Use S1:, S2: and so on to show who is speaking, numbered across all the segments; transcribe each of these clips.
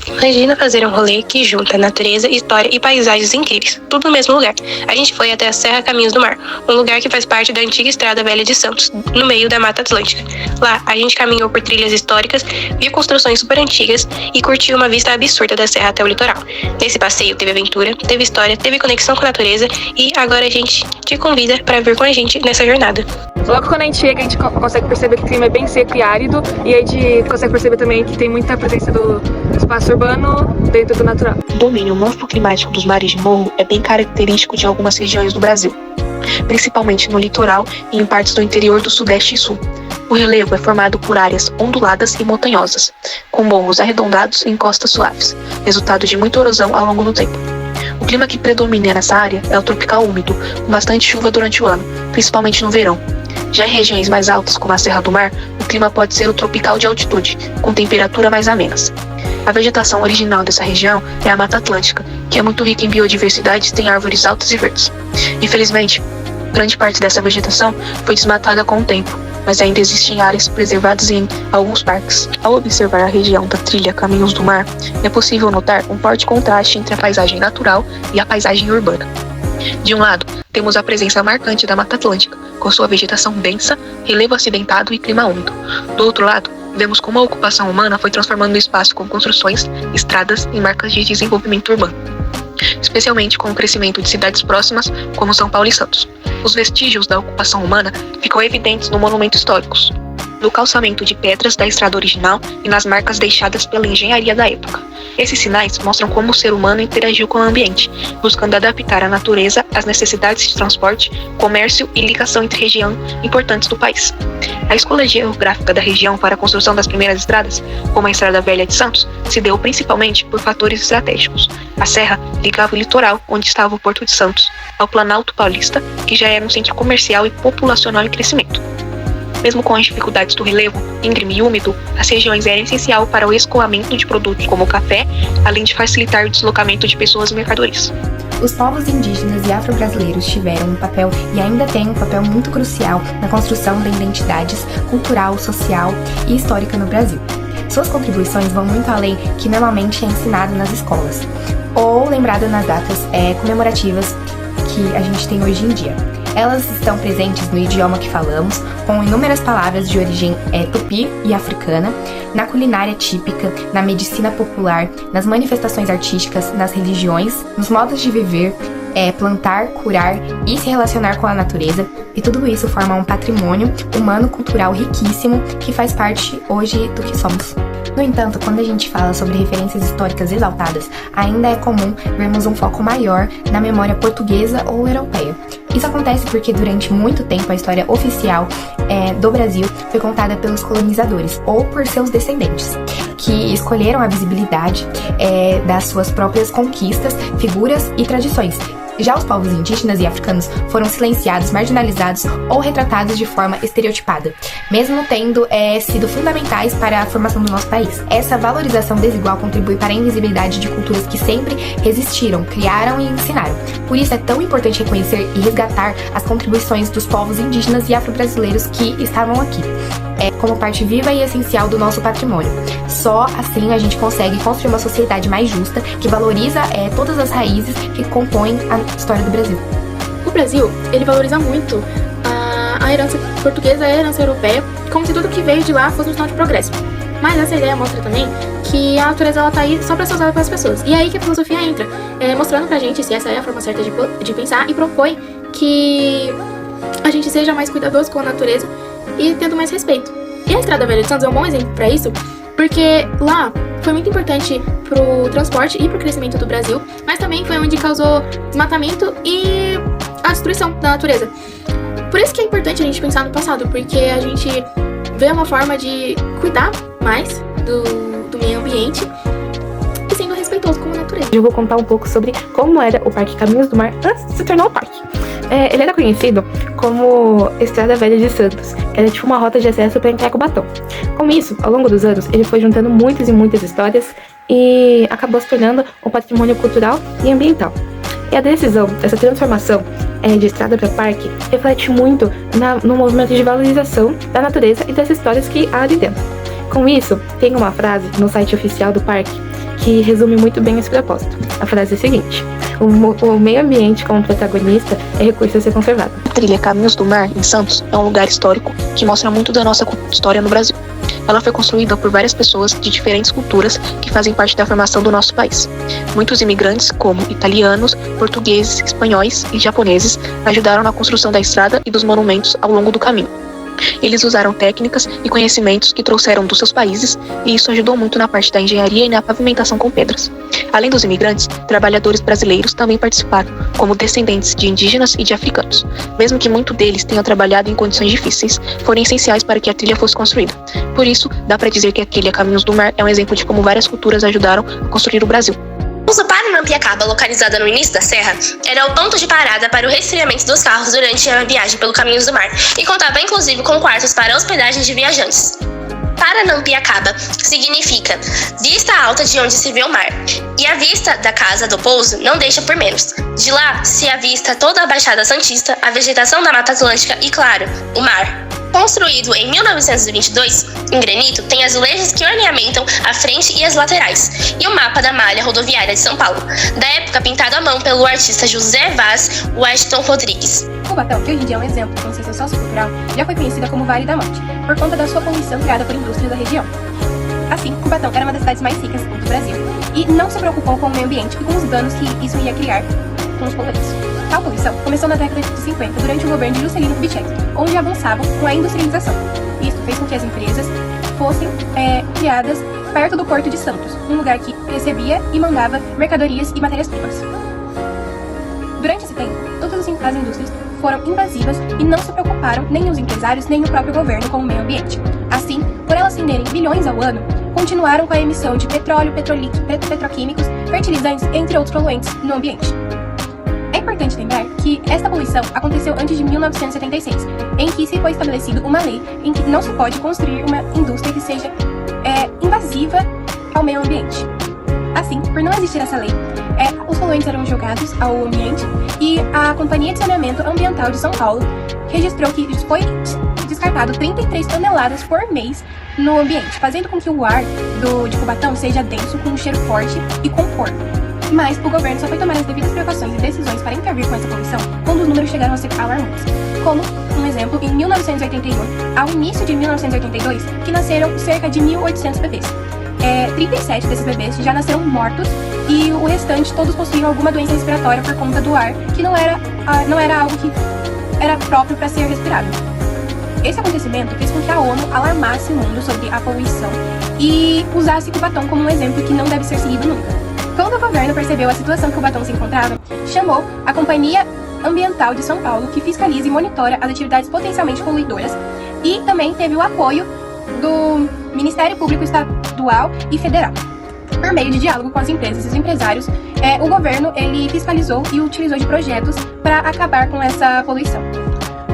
S1: Imagina fazer um rolê que junta natureza, história e paisagens incríveis, tudo no mesmo lugar. A gente foi até a Serra Caminhos do Mar, um lugar que faz parte da antiga Estrada Velha de Santos, no meio da Mata Atlântica. Lá, a gente caminhou por trilhas históricas, viu construções super antigas e curtiu uma vista absurda da serra até o litoral. Nesse passeio teve aventura, teve história, teve conexão com a natureza e agora a gente te convida para vir com a gente nessa jornada.
S2: Logo quando a gente chega, a gente consegue perceber que o clima é bem seco e árido, e a gente consegue perceber também que tem muita presença do espaço urbano dentro do natural.
S3: O domínio morfoclimático dos mares de morro é bem característico de algumas regiões do Brasil, principalmente no litoral e em partes do interior do Sudeste e Sul. O relevo é formado por áreas onduladas e montanhosas, com morros arredondados e encostas suaves, resultado de muita erosão ao longo do tempo. O clima que predomina nessa área é o tropical úmido, com bastante chuva durante o ano, principalmente no verão. Já em regiões mais altas, como a Serra do Mar, o clima pode ser o tropical de altitude, com temperatura mais amenas. A vegetação original dessa região é a Mata Atlântica, que é muito rica em biodiversidade e tem árvores altas e verdes. Infelizmente, grande parte dessa vegetação foi desmatada com o tempo, mas ainda existem áreas preservadas em alguns parques. Ao observar a região da trilha Caminhos do Mar, é possível notar um forte contraste entre a paisagem natural e a paisagem urbana. De um lado, temos a presença marcante da Mata Atlântica, com sua vegetação densa, relevo acidentado e clima úmido. Do outro lado, vemos como a ocupação humana foi transformando o espaço com construções, estradas e marcas de desenvolvimento urbano, especialmente com o crescimento de cidades próximas, como São Paulo e Santos. Os vestígios da ocupação humana ficam evidentes no monumento históricos, no calçamento de pedras da estrada original e nas marcas deixadas pela engenharia da época. Esses sinais mostram como o ser humano interagiu com o ambiente, buscando adaptar a natureza às necessidades de transporte, comércio e ligação entre regiões importantes do país. A escolha geográfica da região para a construção das primeiras estradas, como a Estrada Velha de Santos, se deu principalmente por fatores estratégicos. A serra ligava o litoral, onde estava o Porto de Santos, ao Planalto Paulista, que já era um centro comercial e populacional em crescimento. Mesmo com as dificuldades do relevo íngreme e úmido, as regiões eram essenciais para o escoamento de produtos como o café, além de facilitar o deslocamento de pessoas e mercadorias.
S4: Os povos indígenas e afro-brasileiros tiveram um papel e ainda têm um papel muito crucial na construção da identidade cultural, social e histórica no Brasil. Suas contribuições vão muito além que normalmente é ensinado nas escolas, ou lembrado nas datas comemorativas que a gente tem hoje em dia. Elas estão presentes no idioma que falamos, com inúmeras palavras de origem tupi e africana, na culinária típica, na medicina popular, nas manifestações artísticas, nas religiões, nos modos de viver, plantar, curar e se relacionar com a natureza, e tudo isso forma um patrimônio humano-cultural riquíssimo que faz parte hoje do que somos. No entanto, quando a gente fala sobre referências históricas exaltadas, ainda é comum vermos um foco maior na memória portuguesa ou europeia. Isso acontece porque durante muito tempo a história oficial do Brasil foi contada pelos colonizadores ou por seus descendentes, que escolheram a visibilidade das suas próprias conquistas, figuras e tradições. Já os povos indígenas e africanos foram silenciados, marginalizados ou retratados de forma estereotipada, mesmo tendo sido fundamentais para a formação do nosso país. Essa valorização desigual contribui para a invisibilidade de culturas que sempre resistiram, criaram e ensinaram. Por isso é tão importante reconhecer e resgatar as contribuições dos povos indígenas e afro-brasileiros que estavam aqui, como parte viva e essencial do nosso patrimônio. Só assim a gente consegue construir uma sociedade mais justa, que valoriza todas as raízes que compõem a história do Brasil.
S5: O Brasil, ele valoriza muito a herança portuguesa e a herança europeia, como se tudo que veio de lá fosse um sinal de progresso. Mas essa ideia mostra também que a natureza ela tá aí só para ser usada pelas pessoas. E é aí que a filosofia entra, mostrando pra gente se essa é a forma certa de pensar, e propõe que a gente seja mais cuidadoso com a natureza e tendo mais respeito. E a Estrada Velha de Santos é um bom exemplo para isso, porque lá foi muito importante pro transporte e pro crescimento do Brasil, mas também foi onde causou desmatamento e a destruição da natureza. Por isso que é importante a gente pensar no passado, porque a gente vê uma forma de cuidar mais do meio ambiente e sendo respeitoso com a natureza.
S2: Eu vou contar um pouco sobre como era o Parque Caminhos do Mar antes de se tornar o parque. Ele era conhecido como Estrada Velha de Santos, que era tipo uma rota de acesso para entrar com o Batom. Com isso, ao longo dos anos, ele foi juntando muitas e muitas histórias e acabou se tornando um patrimônio cultural e ambiental. E a decisão dessa transformação de estrada para parque reflete muito no movimento de valorização da natureza e das histórias que há ali dentro. Com isso, tem uma frase no site oficial do parque que resume muito bem esse propósito. A frase é a seguinte: o meio ambiente como protagonista é recurso a ser conservado.
S3: A trilha Caminhos do Mar, em Santos, é um lugar histórico que mostra muito da nossa história no Brasil. Ela foi construída por várias pessoas de diferentes culturas que fazem parte da formação do nosso país. Muitos imigrantes, como italianos, portugueses, espanhóis e japoneses, ajudaram na construção da estrada e dos monumentos ao longo do caminho. Eles usaram técnicas e conhecimentos que trouxeram dos seus países, e isso ajudou muito na parte da engenharia e na pavimentação com pedras. Além dos imigrantes, trabalhadores brasileiros também participaram, como descendentes de indígenas e de africanos. Mesmo que muitos deles tenham trabalhado em condições difíceis, foram essenciais para que a trilha fosse construída. Por isso, dá para dizer que a trilha Caminhos do Mar é um exemplo de como várias culturas ajudaram a construir o Brasil.
S1: O Paranampiacaba, localizada no início da serra, era o ponto de parada para o resfriamento dos carros durante a viagem pelo Caminhos do Mar e contava inclusive com quartos para hospedagem de viajantes. Paranampiacaba significa vista alta de onde se vê o mar, e a vista da casa do pouso não deixa por menos. De lá se avista toda a Baixada Santista, a vegetação da Mata Atlântica e, claro, o mar. Construído em 1922, em granito, tem azulejos que ornamentam a frente e as laterais, e o mapa da malha rodoviária de São Paulo, da época pintado à mão pelo artista José Vaz Washington Rodrigues.
S4: Cubatão, que hoje em dia é um exemplo de consciência sociocultural, já foi conhecida como Vale da Morte, por conta da sua poluição criada por indústrias da região. Assim, Cubatão era uma das cidades mais ricas do Brasil, e não se preocupou com o meio ambiente e com os danos que isso ia criar com os poluentes. Tal poluição começou na década de 50, durante o governo de Juscelino Kubitschek, onde avançavam com a industrialização. Isso fez com que as empresas fossem criadas perto do Porto de Santos, um lugar que recebia e mandava mercadorias e matérias-primas. Durante esse tempo, todas as indústrias foram invasivas e não se preocuparam nem os empresários nem o próprio governo com o meio ambiente. Assim, por elas renderem bilhões ao ano, continuaram com a emissão de petróleo, petroquímicos, fertilizantes, entre outros poluentes no ambiente. É importante lembrar que esta poluição aconteceu antes de 1976, em que se foi estabelecido uma lei em que não se pode construir uma indústria que seja invasiva ao meio ambiente. Assim, por não existir essa lei, os poluentes eram jogados ao ambiente e a Companhia de Saneamento Ambiental de São Paulo registrou que foi descartado 33 toneladas por mês no ambiente, fazendo com que o ar de Cubatão seja denso, com um cheiro forte e com cor. Mas o governo só foi tomar as devidas precauções e decisões para intervir com essa poluição quando os números chegaram a ser alarmantes. Como, um exemplo, em 1981, ao início de 1982, que nasceram cerca de 1.800 bebês. 37 desses bebês já nasceram mortos e o restante todos possuíam alguma doença respiratória por conta do ar, que não era algo que era próprio para ser respirado. Esse acontecimento fez com que a ONU alarmasse o mundo sobre a poluição e usasse Cubatão como um exemplo que não deve ser seguido nunca. Quando o governo percebeu a situação que Cubatão se encontrava, chamou a Companhia Ambiental de São Paulo, que fiscaliza e monitora as atividades potencialmente poluidoras, e também teve o apoio do Ministério Público Estadual e Federal. Por meio de diálogo com as empresas e os empresários, o governo ele fiscalizou e utilizou de projetos para acabar com essa poluição.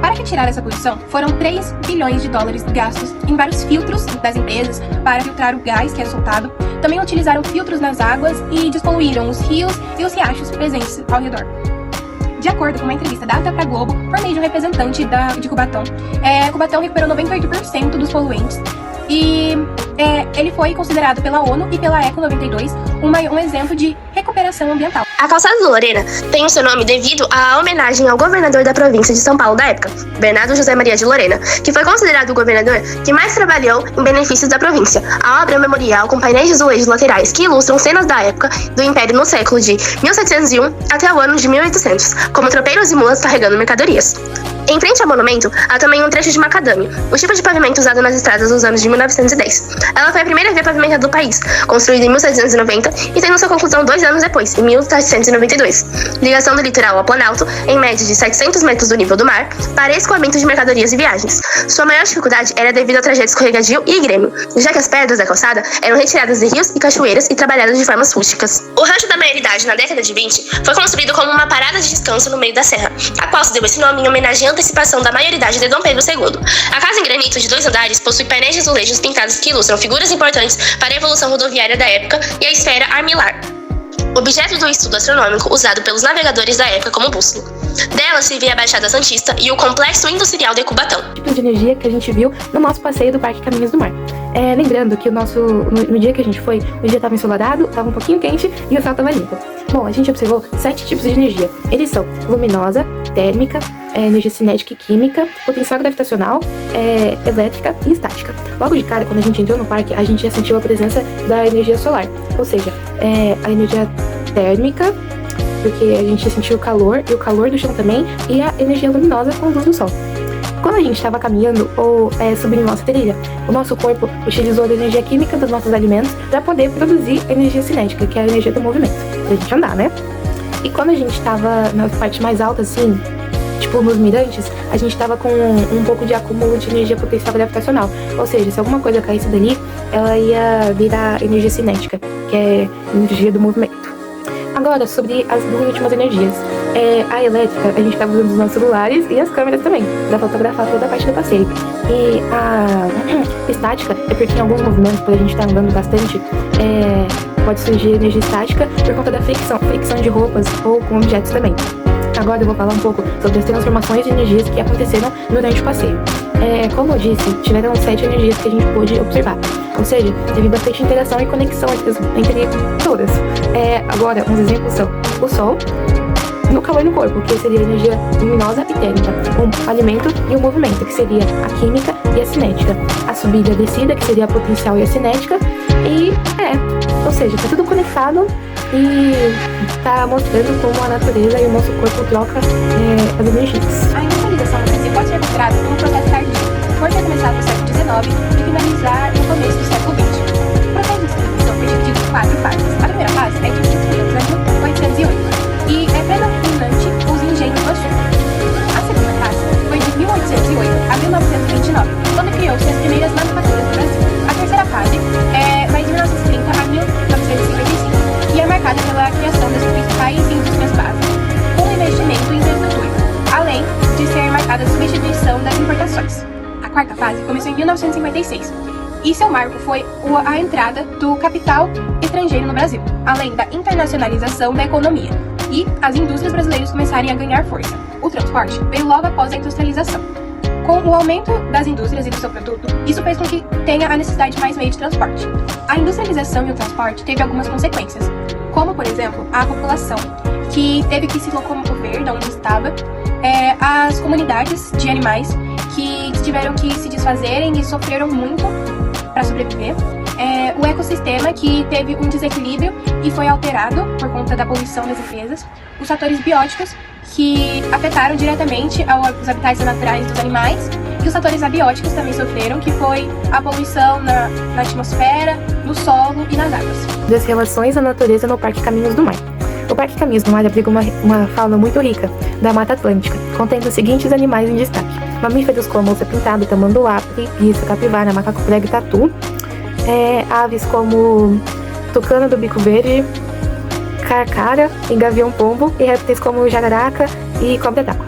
S4: Para retirar essa poluição, foram 3 bilhões de dólares gastos em vários filtros das empresas para filtrar o gás que é soltado. Também utilizaram filtros nas águas e despoluíram os rios e os riachos presentes ao redor. De acordo com uma entrevista dada para a Globo, por meio de um representante de Cubatão, Cubatão recuperou 98% dos poluentes e ele foi considerado pela ONU e pela Eco 92 um exemplo de recuperação ambiental.
S1: A Calçada do Lorena tem o seu nome devido à homenagem ao governador da província de São Paulo da época, Bernardo José Maria de Lorena, que foi considerado o governador que mais trabalhou em benefícios da província. A obra é um memorial com painéis de azulejos laterais que ilustram cenas da época do Império no século de 1701 até o ano de 1800, como tropeiros e mulas carregando mercadorias. Em frente ao monumento, há também um trecho de macadame, o tipo de pavimento usado nas estradas nos anos de 1910. Ela foi a primeira via pavimentada do país, construída em 1790 e tendo sua conclusão 2 anos depois, em 1792. Ligação do litoral ao Planalto, em média de 700 metros do nível do mar, para escoamento de mercadorias e viagens. Sua maior dificuldade era devido ao trajeto escorregadio e grêmio, já que as pedras da calçada eram retiradas de rios e cachoeiras e trabalhadas de formas rústicas. O Rancho da Maioridade, na década de 20, foi construído como uma parada de descanso no meio da serra, a qual se deu esse nome em homenagem à antecipação da maioridade de Dom Pedro II. A casa em granito de 2 andares possui painéis de azulejos pintados que ilustram figuras importantes para a evolução rodoviária da época e a esfera armilar, objeto do estudo astronômico usado pelos navegadores da época como bússola. Dela se vê a Baixada Santista e o complexo industrial de Cubatão.
S2: Tipo de energia que a gente viu no nosso passeio do Parque Caminhos do Mar. Lembrando que no dia que a gente foi, o dia estava ensolarado, estava um pouquinho quente e o céu estava limpo. Bom, a gente observou 7 tipos de energia. Eles são luminosa, térmica, energia cinética e química, potencial gravitacional, elétrica e estática. Logo de cara, quando a gente entrou no parque, a gente já sentiu a presença da energia solar, ou seja, a energia térmica, porque a gente sentiu o calor, e o calor do chão também, e a energia luminosa com a luz do sol. Quando a gente estava caminhando ou subindo nossa trilha, o nosso corpo utilizou a energia química dos nossos alimentos para poder produzir energia cinética, que é a energia do movimento, pra gente andar, né? E quando a gente estava na parte mais alta, assim, tipo nos mirantes, a gente estava com um pouco de acúmulo de energia potencial gravitacional. Ou seja, se alguma coisa caísse dali, ela ia virar energia cinética, que é energia do movimento. Agora, sobre as duas últimas energias. A elétrica, a gente estava usando os nossos celulares e as câmeras também, para fotografar toda a parte do passeio. E a estática é porque em alguns movimentos, quando a gente está andando bastante, pode surgir energia estática por conta da fricção de roupas ou com objetos também. Agora eu vou falar um pouco sobre as transformações de energias que aconteceram durante o passeio. Como eu disse, tiveram 7 energias que a gente pôde observar. Ou seja, teve bastante interação e conexão entre todas. Agora, uns exemplos são o Sol, no calor no corpo, que seria a energia luminosa e térmica, o alimento e o movimento, que seria a química e a cinética, a subida e a descida, que seria a potencial e a cinética, ou seja, tá tudo conectado e tá mostrando como a natureza e o nosso corpo troca as energias.
S4: A industrialização no Brasil pode ser considerada como um processo tardio, por ter começado no século XIX e finalizar no começo do século XX. O processo de industrialização foi dividido em 4 fases. A primeira fase é dividida em 1808 e é predominante os engenhos do sul. A segunda fase foi de 1808 a 1929, quando criou-se as primeiras manufaturas do Brasil. A terceira fase vai de 1930 a 1955 e é marcada pela criação das principais indústrias básicas, com investimento em infraestrutura, além de ser marcada a substituição das importações. A quarta fase começou em 1956 e seu marco foi a entrada do capital estrangeiro no Brasil, além da internacionalização da economia e as indústrias brasileiras começarem a ganhar força. O transporte veio logo após a industrialização. Com o aumento das indústrias e do seu produto, isso fez com que tenha a necessidade de mais meios de transporte. A industrialização e o transporte teve algumas consequências, como, por exemplo, a população, que teve que se locomover de onde estava, as comunidades de animais, que tiveram que se desfazerem e sofreram muito para sobreviver, o ecossistema, que teve um desequilíbrio e foi alterado por conta da poluição das empresas, os fatores bióticos, que afetaram diretamente os habitats naturais dos animais, e os fatores abióticos também sofreram, que foi a poluição na atmosfera, no solo e nas águas.
S2: Das relações da natureza no Parque Caminhos do Mar. O Parque Caminhos do Mar abriga uma fauna muito rica da Mata Atlântica, contendo os seguintes animais em destaque: mamíferos como onça pintada, tamanduá, preguiça, capivara, macaco prego e tatu, aves como tucano do bico verde, carcara e gavião-pombo, e répteis como jararaca e cobra d'água.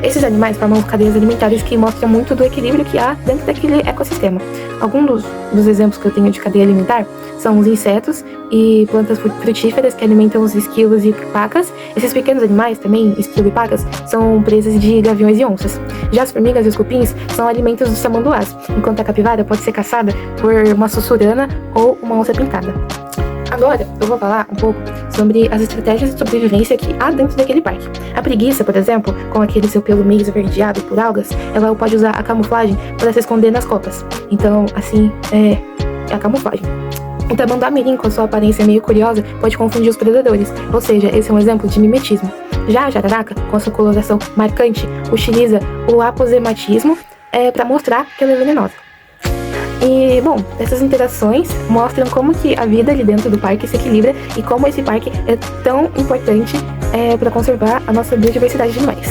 S2: Esses animais formam cadeias alimentares que mostram muito do equilíbrio que há dentro daquele ecossistema. Alguns dos exemplos que eu tenho de cadeia alimentar são os insetos e plantas frutíferas que alimentam os esquilos e pacas. Esses pequenos animais também, esquilo e pacas, são presas de gaviões e onças. Já as formigas e os cupins são alimentos dos tamanduás, enquanto a capivara pode ser caçada por uma sussurana ou uma onça pintada. Agora, eu vou falar um pouco sobre as estratégias de sobrevivência que há dentro daquele parque. A preguiça, por exemplo, com aquele seu pelo meio esverdeado por algas, ela pode usar a camuflagem para se esconder nas copas. Então, assim, é a camuflagem. O tamanduá mirim, com sua aparência meio curiosa, pode confundir os predadores, ou seja, esse é um exemplo de mimetismo. Já a jararaca, com sua coloração marcante, utiliza o aposematismo para mostrar que ela é venenosa. E, bom, essas interações mostram como que a vida ali dentro do parque se equilibra e como esse parque é tão importante para conservar a nossa biodiversidade de animais.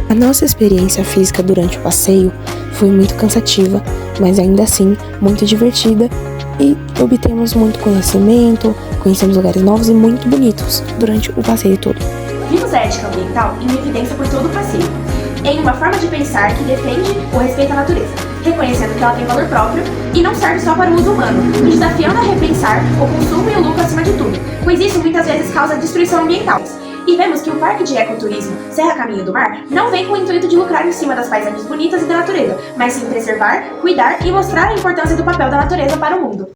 S6: A nossa experiência física durante o passeio foi muito cansativa, mas ainda assim muito divertida, e obtemos muito conhecimento, conhecemos lugares novos e muito bonitos durante o passeio todo.
S7: Vimos a ética ambiental em evidência por todo o passeio, em uma forma de pensar que defende o respeito à natureza, reconhecendo que ela tem valor próprio e não serve só para o uso humano, e desafiando a repensar o consumo e o lucro acima de tudo, pois isso muitas vezes causa destruição ambiental. E vemos que o Parque de Ecoturismo Serra Caminho do Mar não vem com o intuito de lucrar em cima das paisagens bonitas e da natureza, mas sim preservar, cuidar e mostrar a importância do papel da natureza para o mundo.